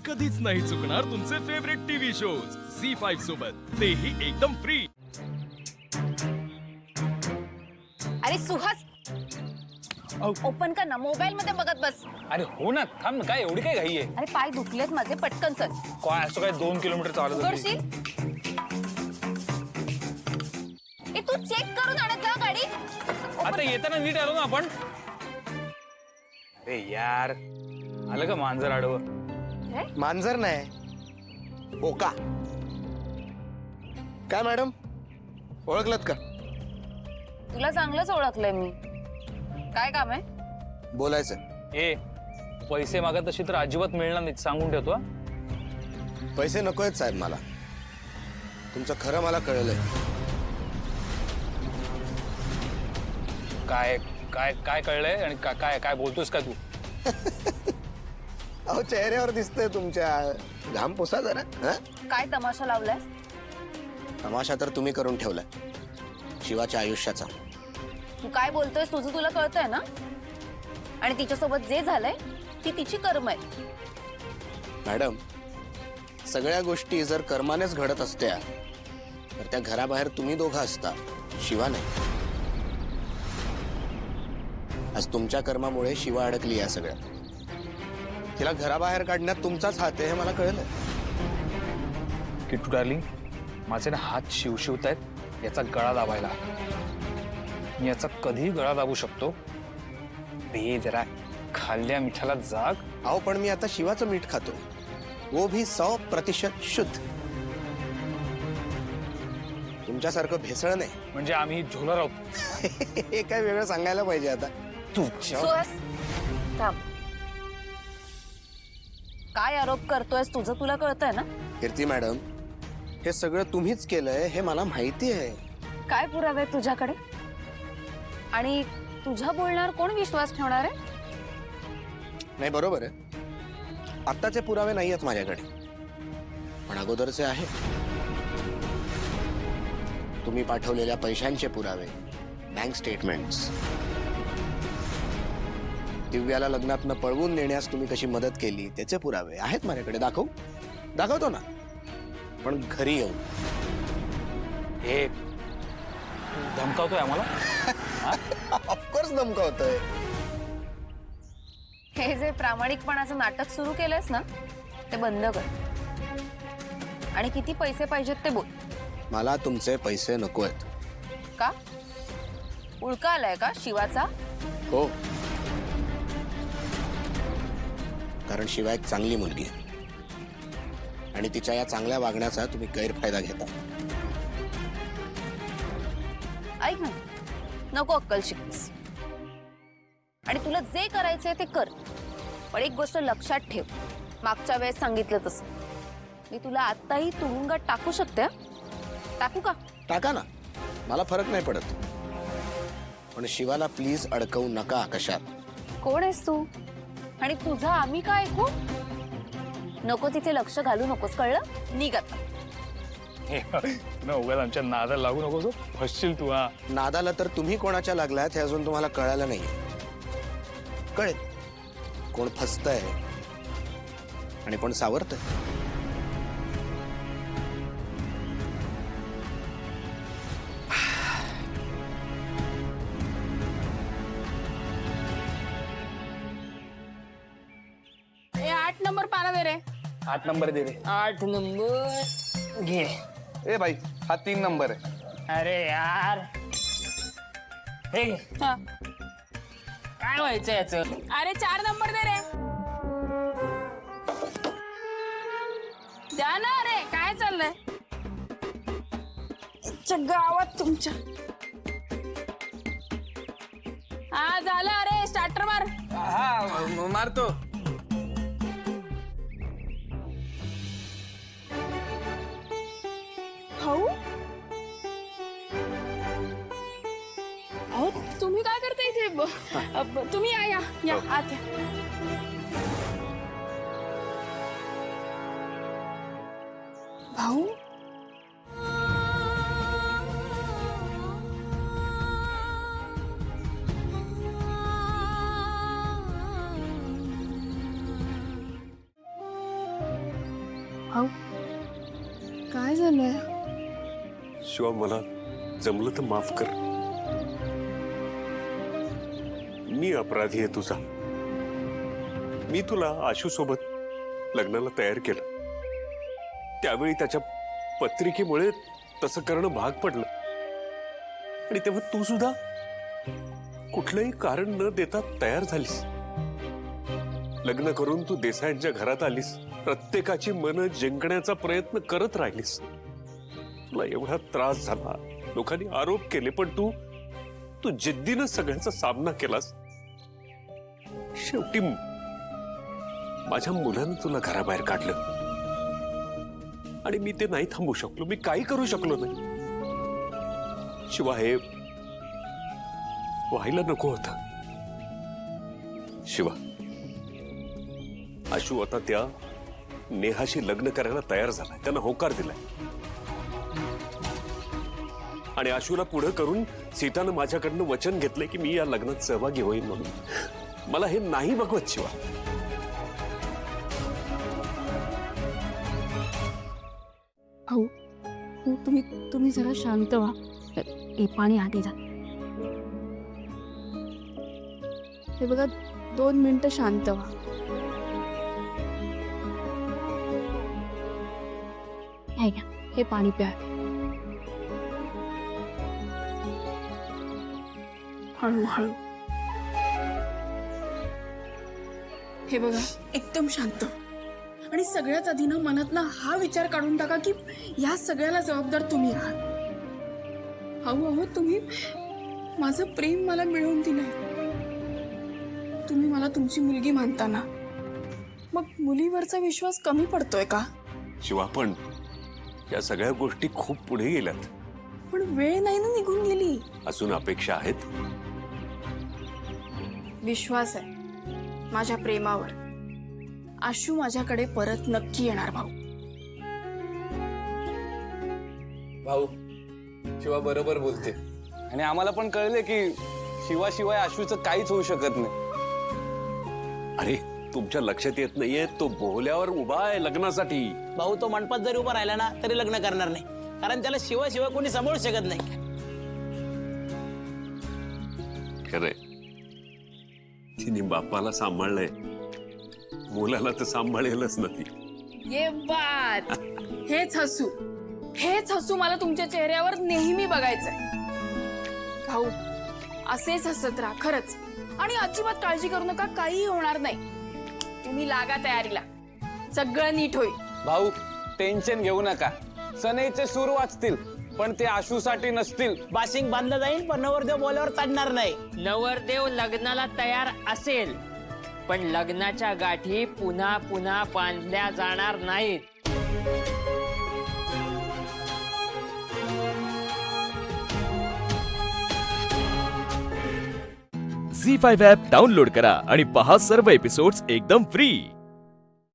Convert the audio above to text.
कधीच नाही चुकणार तुमचे फेवरेट टीव्ही शोज झी5 सोबत, तेही एकदम फ्री। अरे सुहास, ओपन कर ना, मोबाईल मध्ये बघत बस। अरे हो ना, थांब ना, काय एवढी काय घाई आहे? अरे पाय दुखलेत माझे, पटकन चल। काय असं काय 2 किलोमीटर चालत होती? करशील? ए तू चेक करून आणत जा गाडी। आता येताना नीट आलो ना आपण। अरे यार, आलं का मांजर आडवं? मांजर नाही, ओका। काय मॅडम, ओळखलत का? तुला चांगलंच ओळखलंय मी। काय काम आहे? बोलायचं। ए, पैसे मागत तशी तर अजिबात मिळणार नाही, सांगून ठेवतो हा। पैसे नको आहेत साहेब मला, तुमचं खरं मला कळलंय। काय काय काय कळलंय आणि काय काय बोलतोस का तू? अहो चेहऱ्यावर दिसतंय तुमच्या, घाम पुसा जरा। काय तमाशा लावलाय? तमाशा तर तुम्ही करून ठेवलाय शिवाच्या आयुष्याचा। तू काय बोलतोयस? तुझं तुला कळतंय ना? आणि तिच्यासोबत जे झालंय ती तिची कर्म आहेत। मॅडम, सगळ्या गोष्टी जर कर्मानेच घडत असत्या तर त्या घराबाहेर तुम्ही दोघं असता, शिवा नाही। आज तुमच्या कर्मामुळे शिवा अडकली या सगळ्यात। तिला घराबाहेर काढण्यात तुमचाच हात आहे हे मला कळलं। किट्टू डार्लिंग, माझे ना हात शिवशिवत आहेत याचा गळा दाबायला। मी याचा कधीही गळा दाबू शकतो। रे जरा खाल्ल्या मिठाला जाग। अहो पण मी आता शिवाचं मीठ खातो, वो भी 100% शुद्ध। तुमच्यासारखं भेसळ नाही। म्हणजे आम्ही झोलर आहोत? हे काय वेगळं सांगायला पाहिजे आता? सुहास, थांब। काय आरोप करतोयस? तुझं तुला कळतंय ना? कीर्ती मॅडम, हे सगळं तुम्हीच केलंय हे मला माहिती आहे। काय पुरावे आहेत तुझ्याकडे? आणि तुझ्या बोलण्यावर कोण विश्वास ठेवणार आहे? नाही बरोबर आहे, आत्ताचे पुरावे नाही आहेत माझ्याकडे, पण अगोदरचे आहे। तुम्ही पाठवलेल्या पैशांचे पुरावे, बँक स्टेटमेंट्स, दिव्याला लग्नातनं पळवून नेण्यास तुम्ही कशी मदत केली त्याचे पुरावे आहेत माझ्याकडे। दाखवतो ना, पण घरी येऊ। हे धमकावतोय आम्हाला? ऑफकोर्स धमकावतोय। हे जे प्रामाणिकपणाचं नाटक सुरू केलंयस ना, ते बंद कर। आणि किती पैसे पाहिजेत ते बोल। मला तुमचे पैसे नको आहेत। का? उळका आलाय का शिवाचा? हो, कारण शिवा एक चांगली मुलगी आहे आणि तिच्या या चांगल्या वागण्याचा तुम्ही गैरफायदा घेता। ऐक ना, नको अक्कल शिकवीस। आणि तुला जे करायचंय ते कर, पण एक गोष्ट लक्षात ठेव, मागच्या वेळेस सांगितलं तसं मी तुला आत्ताही तुरुंगात टाकू शकते हं? टाकू का? टाका ना, मला फरक नाही पडत, पण शिवाला प्लीज अडकवू नका कशात। कोण आहेस तू? आणि तुझा आम्ही काय ऐकू? नको तिथे लक्ष घालू नकोस, कळलं? निघ आता। उगाच आमच्या नादाला लागू नकोस, फसशील तू। हा, नादाला तर तुम्ही कोणाच्या लागलात हे अजून तुम्हाला कळालं नाही। कळेल कोण फसतंय आणि कोण सावरतंय। ए 8 नंबर पाना दे रे। 8 नंबर दे रे। 8 नंबर घे। ए भाई, हा 3 नंबर आहे। अरे यार, हे घे। काय व्हायचं याचं? अरे 4 नंबर दे रे। द्या ना रे, काय चाललंय गावात तुमच्या? हा झालं, अरे स्टार्टर मार। हा मारतो। भाऊ, अहो तुम्ही काय करता इथे? तुम्ही या आत या। भाऊ, काय झालंय? शिवा मला जमलं तर माफ कर. मी अपराधी आहे तुझा. मी तुला आशू सोबत लग्नाला तयार केलं. त्यावेळी त्याच्या पत्रिकेमुळे तसं करणं भाग पडलं. आणि तेव्हा तू सुद्धा कुठलंही कारण न देता तयार झालीस. लग्न करून तू देसाईंच्या घरात आलीस. प्रत्येकाची मनं जिंकण्याचा प्रयत्न करत राहिलीस. तुला एवढा त्रास झाला, लोकांनी आरोप केले, पण तू जिद्दीनं सगळ्याचा सामना केलास. शेवटी माझ्या मुलानं तुला घराबाहेर काढलं आणि मी ते नाही थांबू शकलो. मी काही करू शकलो नाही. शिवा, हे व्हायला नको होतं. शिवा, आशू आता त्या नेहाशी लग्न करायला तयार झालाय. त्यानं होकार दिलाय. आणि आशूला पुढे करून सीतानं माझ्याकडनं वचन घेतलंय की मी या लग्नात सहभागी होईन म्हणून. मला हे नाही बघवत शिवा. भाऊ, तुम्ही जरा शांत व्हा. हे पाणी आधी जा. हे बघा, 2 मिनिटं शांत व्हा. हे घ्या, हे पाणी प्या. हळूहळू. हे बघा, एकदम शांत. आणि सगळ्यात आधी ना मनात ना हा विचार काढून टाका की या सगळ्याला जबाबदार तुम्ही आहात. अहो, तुम्ही माझं प्रेम मला मिळवून दिलंय. तुम्ही मला तुमची मुलगी मानता ना, मग मुलीवरचा विश्वास कमी पडतोय का? शिवा, पण या सगळ्या गोष्टी खूप पुढे गेल्यात. पण वेळ नाही ना निघून गेली. अजून अपेक्षा आहेत. विश्वास आहे माझ्या प्रेमावर. आशू माझ्याकडे परत नक्की येणार. भाऊ, भाऊ, शिवा बरोबर बोलते. आणि आम्हाला पण कळले की शिवाशिवाय आशूचं काहीच होऊ शकत नाही. अरे, तुमच्या लक्षात येत नाहीये, तो बोहल्यावर उभा आहे लग्नासाठी. भाऊ तो मंडपात जरी उभा राहिला ना तरी लग्न करणार नाही, कारण त्याला शिवाशिवाय कोणी सांभाळू शकत नाही. खरंय, तिने बापाला सांभाळलंय, मुलाला तर सांभाळेलच ना ती. ये बात. हेच हसू मला तुमच्या चेहऱ्यावर नेहमी बघायचंय. भाऊ, असेच हसत राहा खरंच. आणि अजिबात काळजी करू नका, काही होणार नाही. तुम्ही लागा तयारीला, सगळं नीट होईल. भाऊ, टेन्शन घेऊ नका. सनईचे सूर वाचतील, पण ते आशूसाठी नसतील. बाशिंग बांधलं जाईल पण नवरदेव बोल्यावर चढणार नाही. नवरदेव लग्नाला तयार असेल पण लग्नाच्या गाठी पुन्हा पुन्हा बांधल्या जाणार नाहीत. झी5 ॲप डाउनलोड करा आणि पहा सर्व एपिसोड्स एकदम फ्री.